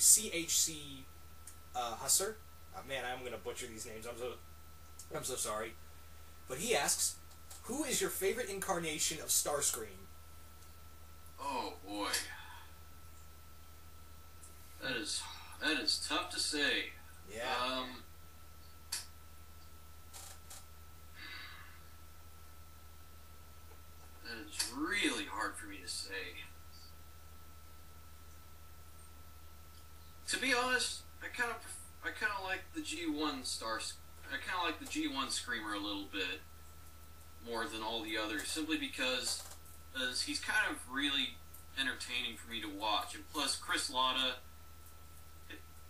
CHC Husser. Man, I'm gonna butcher these names. I'm so sorry. But he asks, who is your favorite incarnation of Starscream? Oh boy, that is tough to say. Yeah. That is really hard for me to say. To be honest, I kind of like the G1 Stars. I kind of like the G1 Screamer a little bit more than all the others, simply because he's kind of really entertaining for me to watch. And plus, Chris Latta,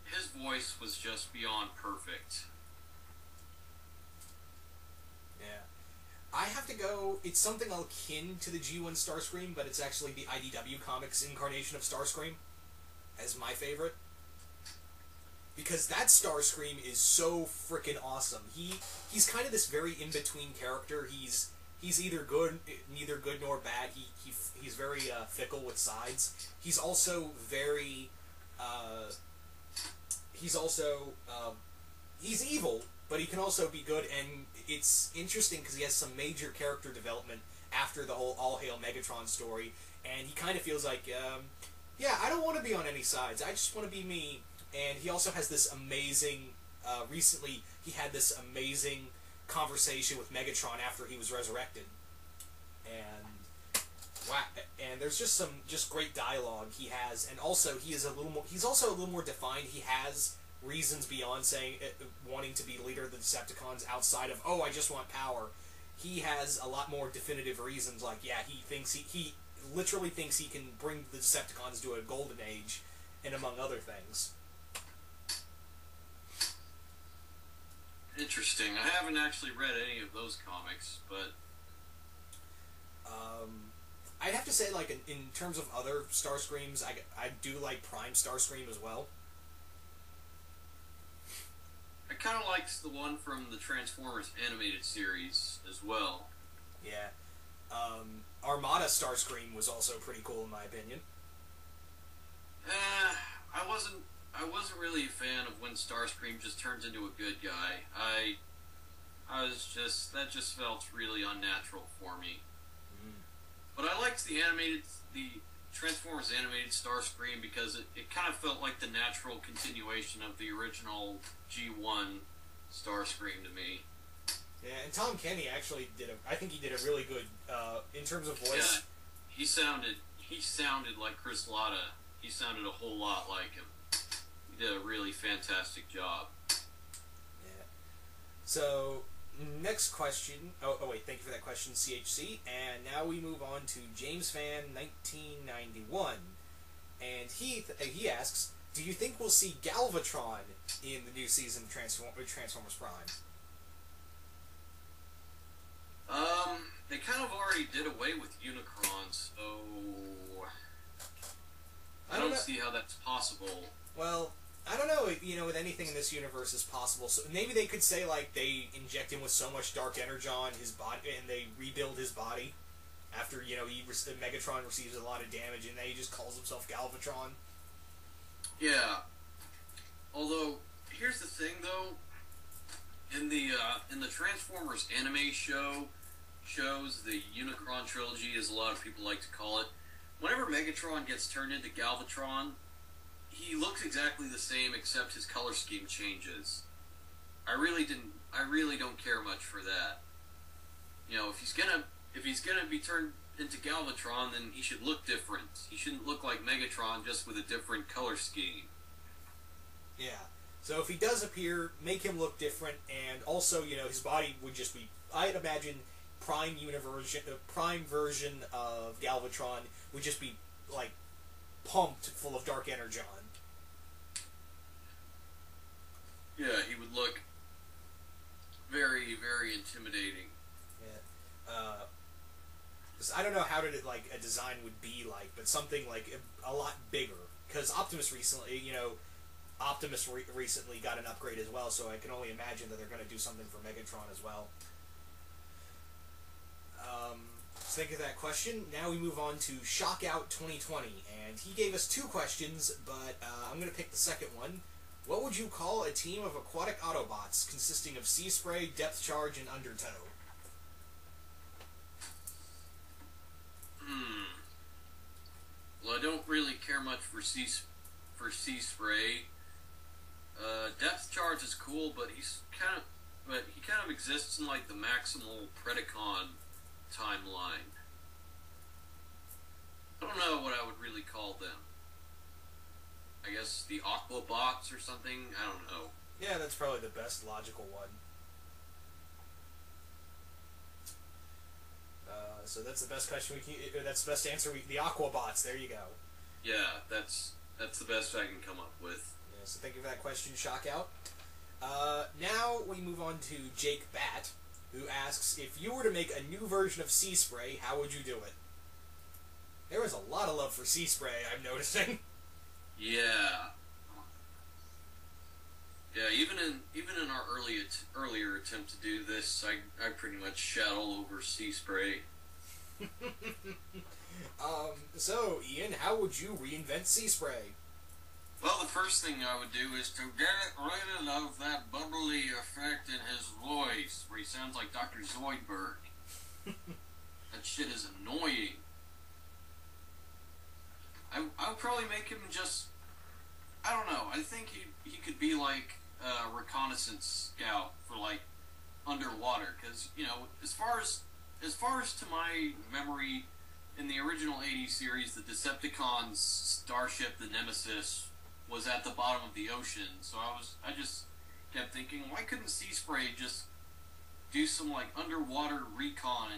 his voice was just beyond perfect. Yeah. I have to go, it's something akin to the G1 Starscream, but it's actually the IDW Comics incarnation of Starscream as my favorite. Because that Starscream is so freaking awesome. He's kind of this very in-between character. He's either neither good nor bad. He's very fickle with sides. He's also very he's evil, but he can also be good. And it's interesting because he has some major character development after the whole All Hail Megatron story. And he kind of feels like, yeah, I don't want to be on any sides. I just want to be me. And he also has this amazing, recently he had this amazing conversation with Megatron after he was resurrected. And, wow, and there's just some great dialogue he has. And also, he's also a little more defined. He has reasons beyond saying, wanting to be leader of the Decepticons outside of, oh, I just want power. He has a lot more definitive reasons, like, yeah, he literally thinks he can bring the Decepticons to a golden age, and among other things. Interesting. I haven't actually read any of those comics, but I'd have to say, like, in terms of other Starscreams, I do like Prime Starscream as well. I kind of liked the one from the Transformers animated series as well. Yeah. Armada Starscream was also pretty cool in my opinion. I wasn't really a fan of when Starscream just turns into a good guy. That just felt really unnatural for me. But I liked the Transformers animated Starscream because it kind of felt like the natural continuation of the original G1 Starscream to me. Yeah, and Tom Kenny actually I think he did a really good, in terms of voice. Yeah, he sounded like Chris Latta. He sounded a whole lot like him. He did a really fantastic job. Yeah. So, next question. Oh wait, thank you for that question, CHC. And now we move on to James Fan 1991, and he asks, do you think we'll see Galvatron in the new season of Transformers Prime? They kind of already did away with Unicron, so I don't see how that's possible. Well, I don't know. You know, with anything in this universe is possible. So maybe they could say, like, they inject him with so much dark energy on his body, and they rebuild his body after, you know, Megatron receives a lot of damage, and then he just calls himself Galvatron. Yeah. Although, here's the thing, though. In the Transformers anime shows, the Unicron trilogy, as a lot of people like to call it, whenever Megatron gets turned into Galvatron, he looks exactly the same except his color scheme changes. I really don't care much for that. You know, if he's gonna be turned into Galvatron, then he should look different. He shouldn't look like Megatron just with a different color scheme. Yeah. So if he does appear, make him look different, and also, you know, his body would just be, I'd imagine, Prime version of Galvatron would just be, like, pumped full of dark energon. Yeah, he would look very, very intimidating. Yeah. I don't know how a design would be like, but something, like, a lot bigger. Because Optimus recently, you know, recently got an upgrade as well, so I can only imagine that they're going to do something for Megatron as well. So thank you for that question. Now we move on to Shockout 2020, And he gave us 2 questions, but I'm going to pick the second one. What would you call a team of aquatic Autobots consisting of Seaspray, Depth Charge, and Undertow? Well, I don't really care much for Seaspray. Depth Charge is cool, but he kind of exists in like the Maximal Predacon timeline. I don't know what I would really call them. I guess the Aquabots or something. I don't know. Yeah, that's probably the best logical one. So that's the best question we can. That's the best answer. The Aquabots. There you go. Yeah, that's the best I can come up with. Yeah, so thank you for that question, Shockout. Now we move on to Jake Bat, who asks, if you were to make a new version of Seaspray, how would you do it? There is a lot of love for Seaspray, I'm noticing. Yeah. Yeah, even in our earlier attempt to do this, I pretty much shat all over Seaspray. So, Ian, how would you reinvent Seaspray? Well, the first thing I would do is to get rid of that bubbly effect in his voice, where he sounds like Dr. Zoidberg. That shit is annoying. I would probably make him just... I don't know, I think he could be like a reconnaissance scout for, like, underwater, because, you know, as far as to my memory, in the original 80s series, the Decepticons' starship, the Nemesis, was at the bottom of the ocean. So I just kept thinking, why couldn't Seaspray just do some like underwater recon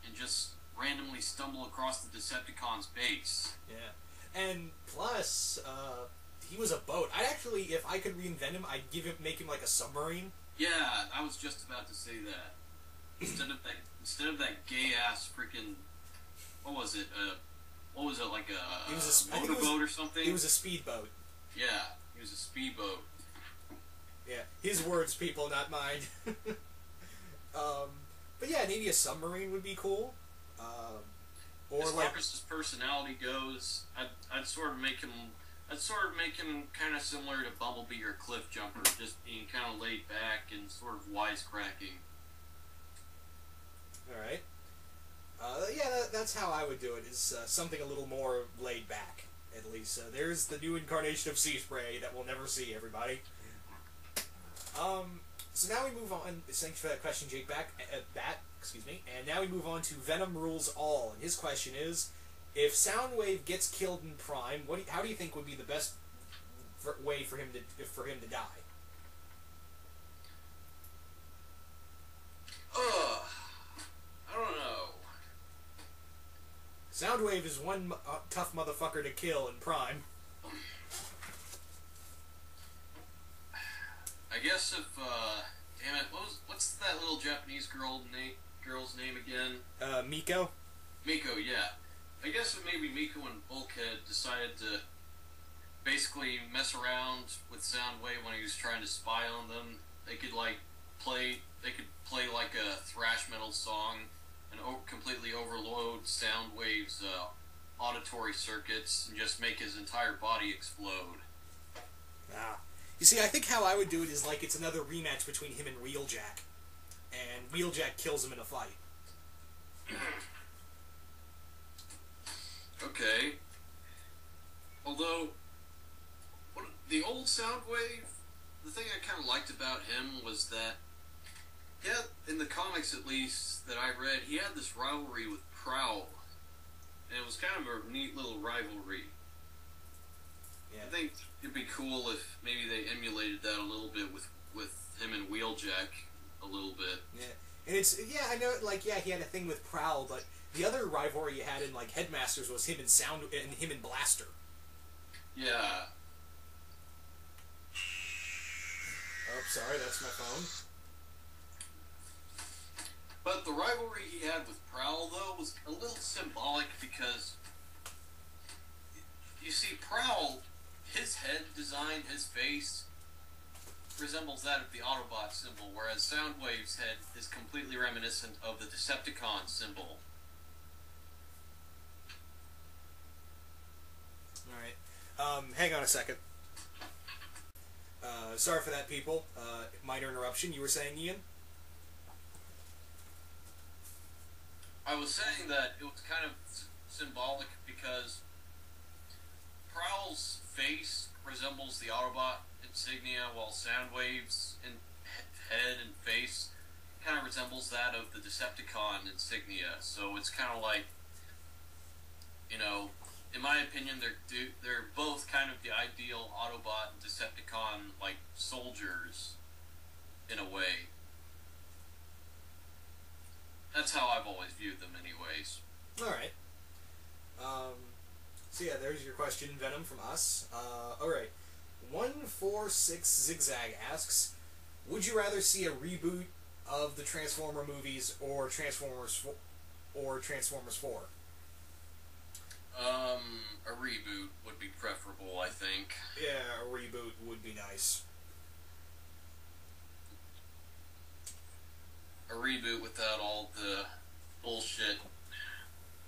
and just randomly stumble across the Decepticons' base? Yeah, and plus, he was a boat. If I could reinvent him, I'd make him like a submarine. Yeah, I was just about to say that. Instead of that gay ass freaking, what was it, like a motorboat or something? It was a speedboat. Yeah, he was a speedboat. Yeah, his words, people, not mine. But yeah, maybe a submarine would be cool. Or as far as his personality goes, I'd sort of make him kind of similar to Bumblebee or Cliffjumper, just being kind of laid back and sort of wisecracking. All right. Yeah, that's how I would do it. Is something a little more laid back, at least. There's the new incarnation of Seaspray that we'll never see, everybody. So now we move on. Thanks for that question, Jake. Excuse me. And now we move on to Venom Rules All. And his question is, if Soundwave gets killed in Prime, how do you think would be the best way for him to die? I don't know. Soundwave is one tough motherfucker to kill in Prime. I guess if, damn it, what's that little Japanese girl's name again? Miko? Miko, yeah. I guess if maybe Miko and Bulkhead decided to basically mess around with Soundwave when he was trying to spy on them, they could play like a thrash metal song and completely overload Soundwave's auditory circuits and just make his entire body explode. Ah. You see, I think how I would do it is like it's another rematch between him and Wheeljack. And Wheeljack kills him in a fight. Okay. Although, the old Soundwave, the thing I kind of liked about him was that he had, in the comics at least that I read, he had this rivalry with Prowl. And it was kind of a neat little rivalry. Yeah. I think it'd be cool if maybe they emulated that a little bit with him and Wheeljack a little bit. Yeah. And it's, yeah, I know, like, yeah, he had a thing with Prowl, but the other rivalry he had in, like, Headmasters was him and him and Blaster. Yeah. Oh, sorry, that's my phone. But the rivalry he had with Prowl, though, was a little symbolic because, you see, Prowl, his head design, his face, resembles that of the Autobot symbol, whereas Soundwave's head is completely reminiscent of the Decepticon symbol. Alright. Hang on a second. Sorry for that, people. Minor interruption. You were saying, Ian? I was saying that it was kind of symbolic because Prowl's face resembles the Autobot insignia, while Soundwave's head and face kind of resembles that of the Decepticon insignia. So it's kind of like, you know, in my opinion, they're both kind of the ideal Autobot and Decepticon like soldiers in a way. That's how I've always viewed them, anyways. All right. So yeah, there's your question, Venom, from us. All right. 146 Zigzag asks, would you rather see a reboot of the Transformer movies or Transformers 4? A reboot would be preferable, I think. Yeah, a reboot would be nice. A reboot without all the bullshit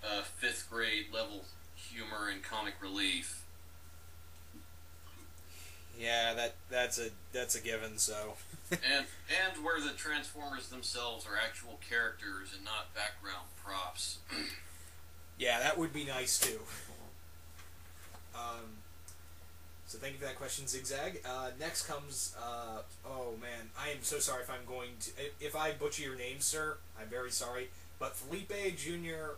5th grade level humor and comic relief. Yeah, that's a given. So. and where the Transformers themselves are actual characters and not background props. Yeah, that would be nice too. So thank you for that question, Zigzag. Next comes, oh man, I am so sorry if I butcher your name, sir. I'm very sorry. But Felipe Jr.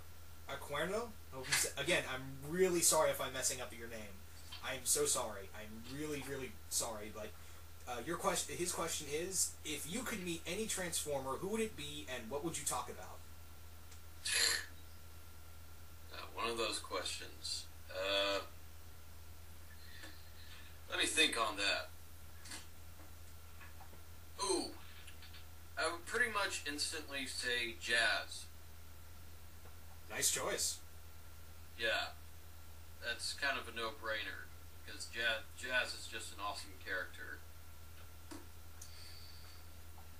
Aquerno? Oh, again, I'm really sorry if I'm messing up your name. I'm so sorry. I'm really, really sorry. But his question is, if you could meet any Transformer, who would it be, and what would you talk about? One of those questions. Let me think on that. Ooh. I would pretty much instantly say Jazz. Nice choice. Yeah. That's kind of a no-brainer. Because Jazz is just an awesome character.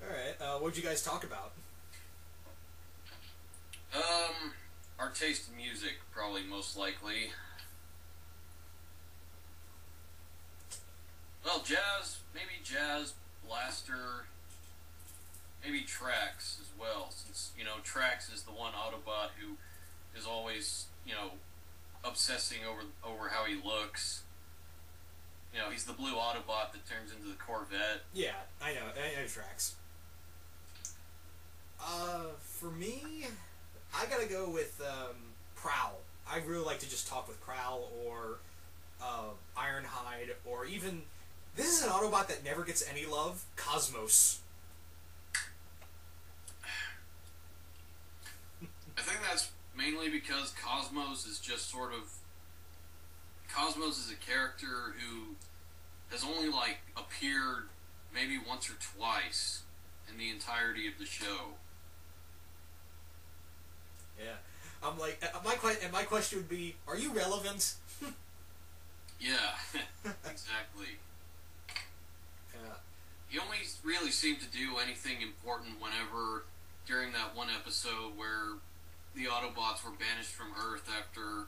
Alright, what'd you guys talk about? Our taste in music, probably most likely. Well, maybe Jazz, Blaster, maybe Trax as well, since, you know, Trax is the one Autobot who is always, you know, obsessing over how he looks. You know, he's the blue Autobot that turns into the Corvette. Yeah, I know Trax. For me, I gotta go with Prowl. I really like to just talk with Prowl or Ironhide, or even, this is an Autobot that never gets any love, Cosmos. I think that's mainly because Cosmos is a character who has only, like, appeared maybe once or twice in the entirety of the show. Yeah. I'm like, my question would be, are you relevant? Yeah, exactly. Yeah. He only really seemed to do anything important whenever, during that one episode where the Autobots were banished from Earth after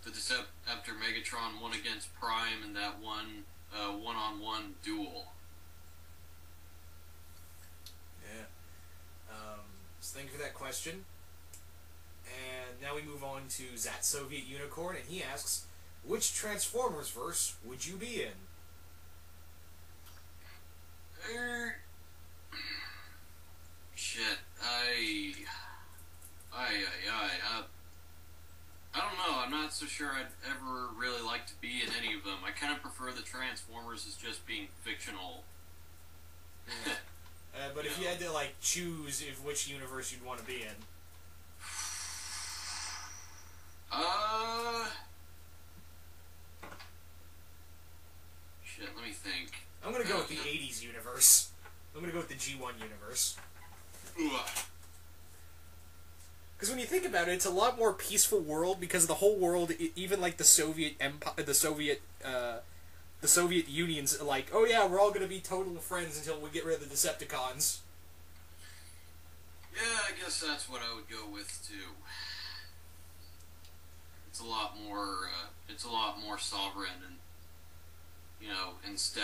Megatron won against Prime in that one-on-one duel. Yeah. So thank you for that question. And now we move on to Zat Soviet Unicorn, and he asks, which Transformers verse would you be in? Shit, I don't know. I'm not so sure I'd ever really like to be in any of them. I kind of prefer the Transformers as just being fictional. Yeah. But if you had to, like, choose which universe you'd want to be in. Shit, let me think. I'm gonna go with the 80s universe. I'm gonna go with the G1 universe. Because when you think about it, it's a lot more peaceful world, because the whole world, even like the Soviet Empire, the Soviet Union's like, oh yeah, we're all gonna be total friends until we get rid of the Decepticons. Yeah, I guess that's what I would go with too. it's a lot more sovereign, and instead